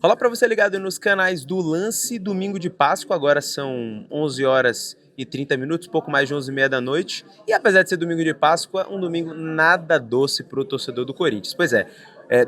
Olá para você ligado nos canais do Lance. Domingo de Páscoa, agora são 11 horas e 30 minutos, pouco mais de 11h30 da noite. E apesar de ser domingo de Páscoa, um domingo nada doce para o torcedor do Corinthians. Pois é,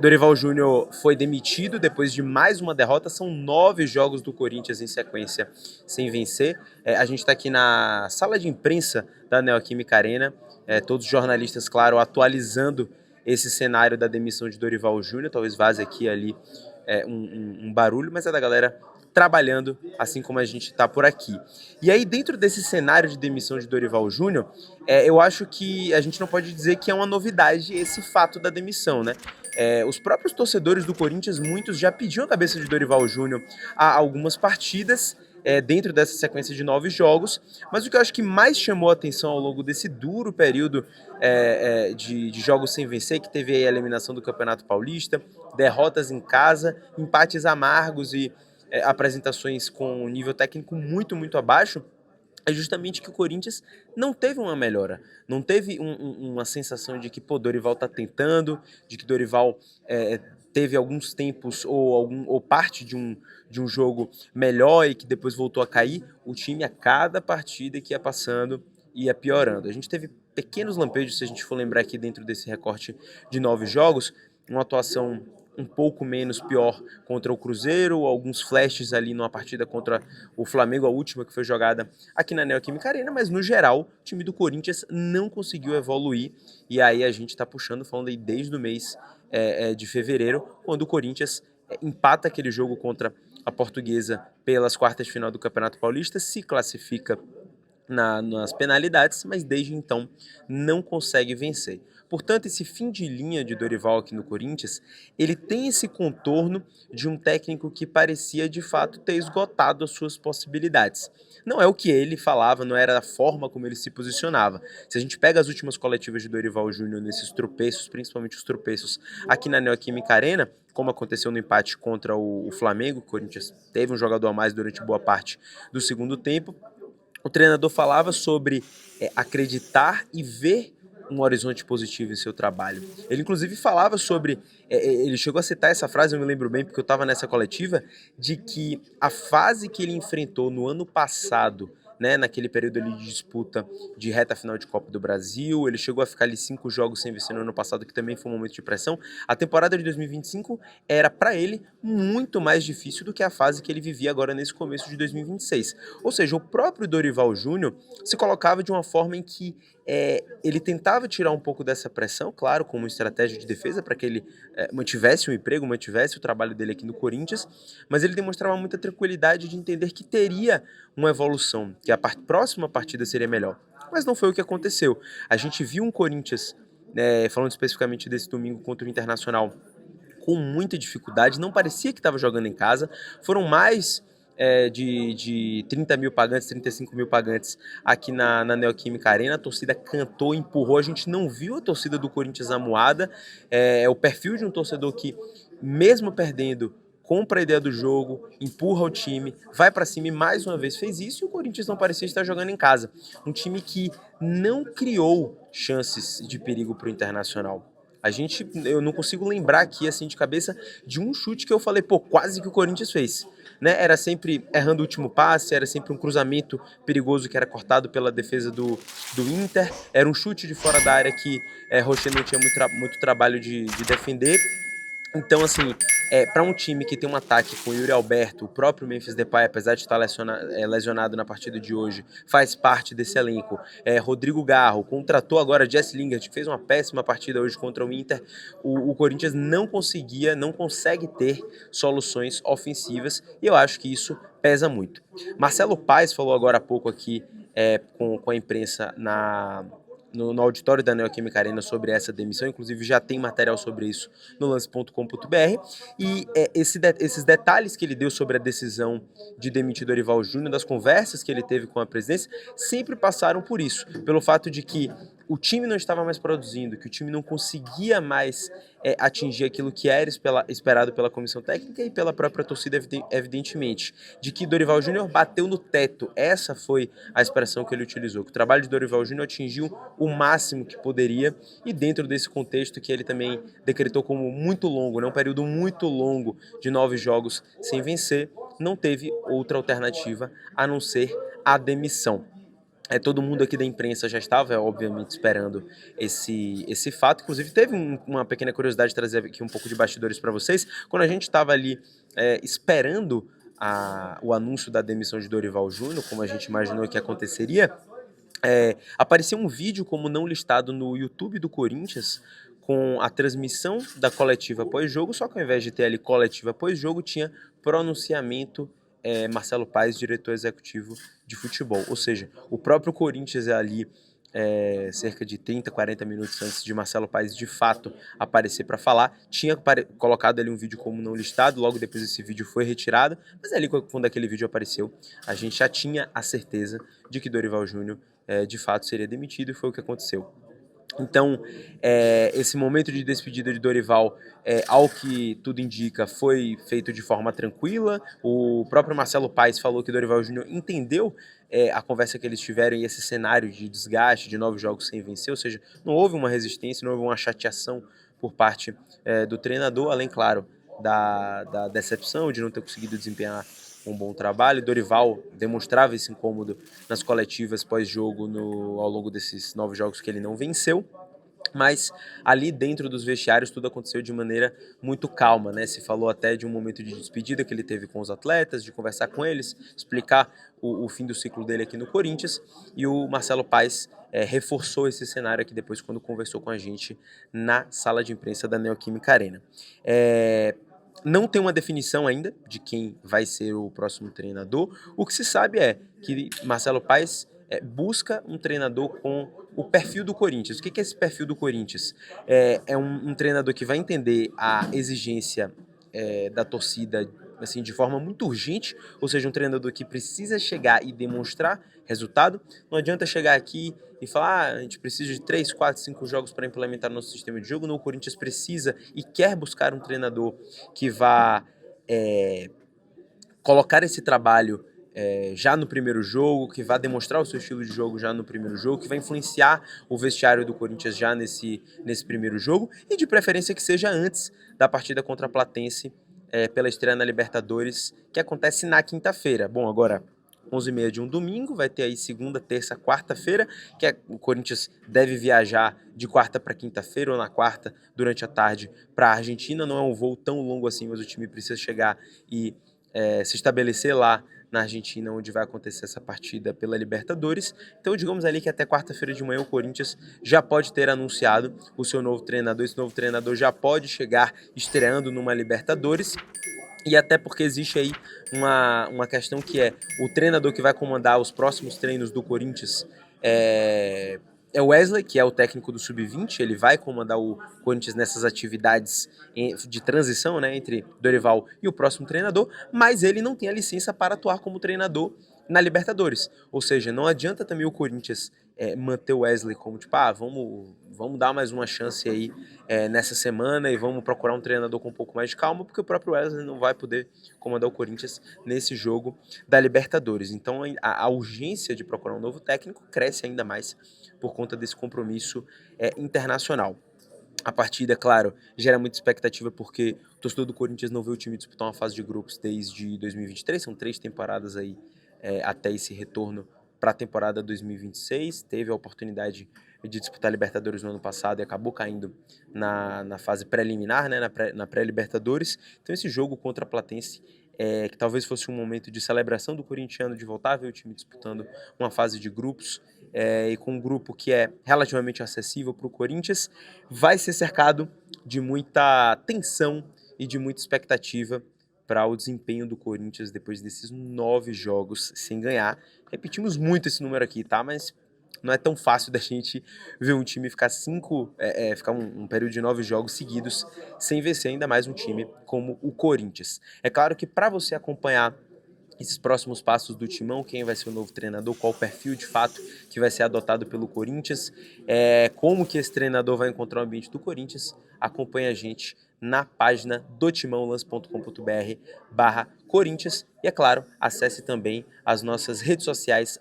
Dorival Júnior foi demitido depois de mais uma derrota. São 9 jogos do Corinthians em sequência sem vencer. A gente está aqui na sala de imprensa da Neoquímica Arena, todos os jornalistas, claro, atualizando esse cenário da demissão de Dorival Júnior. Talvez vaze aqui e ali um barulho, mas é da galera trabalhando, assim como a gente está por aqui. E aí, dentro desse cenário de demissão de Dorival Júnior, eu acho que a gente não pode dizer que é uma novidade esse fato da demissão, né? Os próprios torcedores do Corinthians, muitos já pediam a cabeça de Dorival Júnior há algumas partidas, dentro dessa sequência de 9 jogos, mas o que eu acho que mais chamou a atenção ao longo desse duro período de jogos sem vencer, que teve a eliminação do Campeonato Paulista, derrotas em casa, empates amargos e apresentações com um nível técnico muito, muito abaixo, é justamente que o Corinthians não teve uma melhora, não teve uma sensação de que Dorival está tentando, de que Dorival teve alguns tempos ou parte de um jogo melhor e que depois voltou a cair. O time, a cada partida que ia passando, ia piorando. A gente teve pequenos lampejos, se a gente for lembrar aqui dentro desse recorte de 9 jogos, uma atuação um pouco menos pior contra o Cruzeiro, alguns flashes ali numa partida contra o Flamengo, a última que foi jogada aqui na Neoquímica Arena, mas no geral o time do Corinthians não conseguiu evoluir, e aí a gente está puxando, falando aí desde o mês de fevereiro, quando o Corinthians empata aquele jogo contra a Portuguesa pelas quartas de final do Campeonato Paulista, se classifica nas penalidades, mas desde então não consegue vencer. Portanto, esse fim de linha de Dorival aqui no Corinthians, ele tem esse contorno de um técnico que parecia de fato ter esgotado as suas possibilidades. Não é o que ele falava, não era a forma como ele se posicionava. Se a gente pega as últimas coletivas de Dorival Júnior nesses tropeços, principalmente os tropeços aqui na Neoquímica Arena, como aconteceu no empate contra o Flamengo, o Corinthians teve um jogador a mais durante boa parte do segundo tempo, o treinador falava sobre acreditar e ver um horizonte positivo em seu trabalho. Ele inclusive falava sobre, ele chegou a citar essa frase, eu me lembro bem porque eu estava nessa coletiva, de que a fase que ele enfrentou no ano passado, né, naquele período ali de disputa de reta final de Copa do Brasil, ele chegou a ficar ali 5 jogos sem vencer no ano passado, que também foi um momento de pressão. A temporada de 2025 era para ele muito mais difícil do que a fase que ele vivia agora nesse começo de 2026. Ou seja, o próprio Dorival Júnior se colocava de uma forma em que ele tentava tirar um pouco dessa pressão, claro, como estratégia de defesa, para que ele mantivesse o emprego, mantivesse o trabalho dele aqui no Corinthians, mas ele demonstrava muita tranquilidade de entender que teria uma evolução, que a próxima partida seria melhor. Mas não foi o que aconteceu. A gente viu um Corinthians, falando especificamente desse domingo contra o Internacional, com muita dificuldade, não parecia que estava jogando em casa, foram mais de 30 mil pagantes, 35 mil pagantes aqui na Neoquímica Arena, a torcida cantou, empurrou, a gente não viu a torcida do Corinthians amuada, o perfil de um torcedor que, mesmo perdendo, compra a ideia do jogo, empurra o time, vai para cima e mais uma vez fez isso, e o Corinthians não parecia estar jogando em casa. Um time que não criou chances de perigo para o Internacional. Eu não consigo lembrar aqui, assim, de cabeça, de um chute que eu falei, quase que o Corinthians fez. Né? Era sempre errando o último passe, era sempre um cruzamento perigoso que era cortado pela defesa do Inter, era um chute de fora da área que Rocher não tinha muito trabalho de defender. Então, assim, para um time que tem um ataque com Yuri Alberto, o próprio Memphis Depay, apesar de estar lesionado na partida de hoje, faz parte desse elenco. Rodrigo Garro contratou agora Jesse Lingard, que fez uma péssima partida hoje contra o Inter. O Corinthians não consegue ter soluções ofensivas, e eu acho que isso pesa muito. Marcelo Paes falou agora há pouco aqui com a imprensa no auditório da Neoquímica Arena sobre essa demissão, inclusive já tem material sobre isso no lance.com.br, e esses detalhes que ele deu sobre a decisão de demitir Dorival Júnior, das conversas que ele teve com a presidência, sempre passaram por isso, pelo fato de que o time não estava mais produzindo, que o time não conseguia mais atingir aquilo que era esperado pela comissão técnica e pela própria torcida, evidentemente, de que Dorival Júnior bateu no teto. Essa foi a expressão que ele utilizou, que o trabalho de Dorival Júnior atingiu o máximo que poderia, e dentro desse contexto que ele também decretou como muito longo, né, um período muito longo de 9 jogos sem vencer, não teve outra alternativa a não ser a demissão. Todo mundo aqui da imprensa já estava, obviamente, esperando esse fato. Inclusive, teve uma pequena curiosidade de trazer aqui um pouco de bastidores para vocês. Quando a gente estava ali esperando o anúncio da demissão de Dorival Júnior, como a gente imaginou que aconteceria, apareceu um vídeo como não listado no YouTube do Corinthians, com a transmissão da coletiva pós-jogo, só que ao invés de ter ali coletiva pós-jogo, tinha pronunciamento Marcelo Paes, diretor executivo de futebol. Ou seja, o próprio Corinthians ali, cerca de 30, 40 minutos antes de Marcelo Paes de fato aparecer para falar, tinha colocado ali um vídeo como não listado, logo depois esse vídeo foi retirado, mas ali quando aquele vídeo apareceu, a gente já tinha a certeza de que Dorival Júnior de fato seria demitido, e foi o que aconteceu. Então, esse momento de despedida de Dorival, ao que tudo indica, foi feito de forma tranquila. O próprio Marcelo Paes falou que Dorival Júnior entendeu a conversa que eles tiveram e esse cenário de desgaste, de 9 jogos sem vencer, ou seja, não houve uma resistência, não houve uma chateação por parte do treinador, além, claro, da decepção de não ter conseguido desempenhar um bom trabalho. Dorival demonstrava esse incômodo nas coletivas pós-jogo ao longo desses 9 jogos que ele não venceu, mas ali dentro dos vestiários tudo aconteceu de maneira muito calma, né? Se falou até de um momento de despedida que ele teve com os atletas, de conversar com eles, explicar o fim do ciclo dele aqui no Corinthians, e o Marcelo Paes reforçou esse cenário aqui depois quando conversou com a gente na sala de imprensa da Neoquímica Arena. Não tem uma definição ainda de quem vai ser o próximo treinador. O que se sabe é que Marcelo Paes busca um treinador com o perfil do Corinthians. O que é esse perfil do Corinthians? É um treinador que vai entender a exigência da torcida assim, de forma muito urgente, ou seja, um treinador que precisa chegar e demonstrar resultado. Não adianta chegar aqui e falar, a gente precisa de 3, 4, 5 jogos para implementar nosso sistema de jogo. Não, o Corinthians precisa e quer buscar um treinador que vá colocar esse trabalho já no primeiro jogo, que vai demonstrar o seu estilo de jogo já no primeiro jogo, que vai influenciar o vestiário do Corinthians já nesse primeiro jogo, e de preferência que seja antes da partida contra a Platense, pela estreia na Libertadores, que acontece na quinta-feira. Bom, agora 11h30 de um domingo, vai ter aí segunda, terça, quarta-feira, que o Corinthians deve viajar de quarta para quinta-feira ou na quarta durante a tarde para a Argentina. Não é um voo tão longo assim, mas o time precisa chegar e se estabelecer lá na Argentina, onde vai acontecer essa partida pela Libertadores. Então, digamos ali que até quarta-feira de manhã o Corinthians já pode ter anunciado o seu novo treinador. Esse novo treinador já pode chegar estreando numa Libertadores. E até porque existe aí uma questão que o treinador que vai comandar os próximos treinos do Corinthians é o Wesley, que é o técnico do Sub-20, ele vai comandar o Corinthians nessas atividades de transição, né, entre Dorival e o próximo treinador, mas ele não tem a licença para atuar como treinador na Libertadores. Ou seja, não adianta também o Corinthians manter o Wesley como tipo, vamos dar mais uma chance aí nessa semana e vamos procurar um treinador com um pouco mais de calma, porque o próprio Wesley não vai poder comandar o Corinthians nesse jogo da Libertadores. Então a urgência de procurar um novo técnico cresce ainda mais por conta desse compromisso internacional. A partida, claro, gera muita expectativa porque o torcedor do Corinthians não vê o time disputar uma fase de grupos desde 2023, são 3 temporadas aí até esse retorno para a temporada 2026, teve a oportunidade de disputar a Libertadores no ano passado e acabou caindo na fase preliminar, né, na pré-Libertadores. Então esse jogo contra a Platense, que talvez fosse um momento de celebração do corintiano de voltar a ver o time disputando uma fase de grupos, e com um grupo que é relativamente acessível para o Corinthians, vai ser cercado de muita tensão e de muita expectativa para o desempenho do Corinthians depois desses 9 jogos sem ganhar. Repetimos muito esse número aqui, tá? Mas não é tão fácil da gente ver um time ficar ficar um período de 9 jogos seguidos sem vencer, ainda mais um time como o Corinthians. É claro que para você acompanhar esses próximos passos do Timão, quem vai ser o novo treinador, qual o perfil de fato que vai ser adotado pelo Corinthians, como que esse treinador vai encontrar o ambiente do Corinthians. Acompanhe a gente na página do timão, lance.com.br/Corinthians e, é claro, acesse também as nossas redes sociais,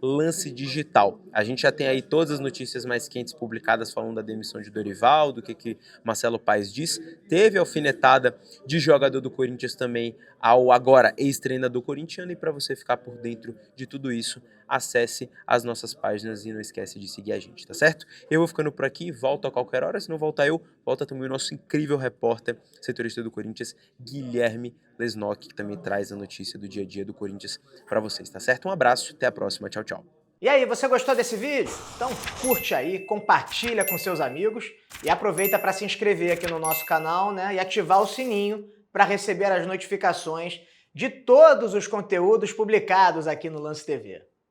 @Lance Digital. A gente já tem aí todas as notícias mais quentes publicadas falando da demissão de Dorival, do que Marcelo Paes diz. Teve alfinetada de jogador do Corinthians também ao agora ex-treinador corintiano, e para você ficar por dentro de tudo isso, acesse as nossas páginas e não esquece de seguir a gente, tá certo? Eu vou ficando por aqui, volto a qualquer hora, se não voltar eu, volta também o nosso incrível repórter, setorista do Corinthians, Guilherme Lesnock, que também traz a notícia do dia a dia do Corinthians para vocês, tá certo? Um abraço, até a próxima, tchau, tchau. E aí, você gostou desse vídeo? Então curte aí, compartilha com seus amigos e aproveita para se inscrever aqui no nosso canal, né, e ativar o sininho para receber as notificações de todos os conteúdos publicados aqui no Lance TV.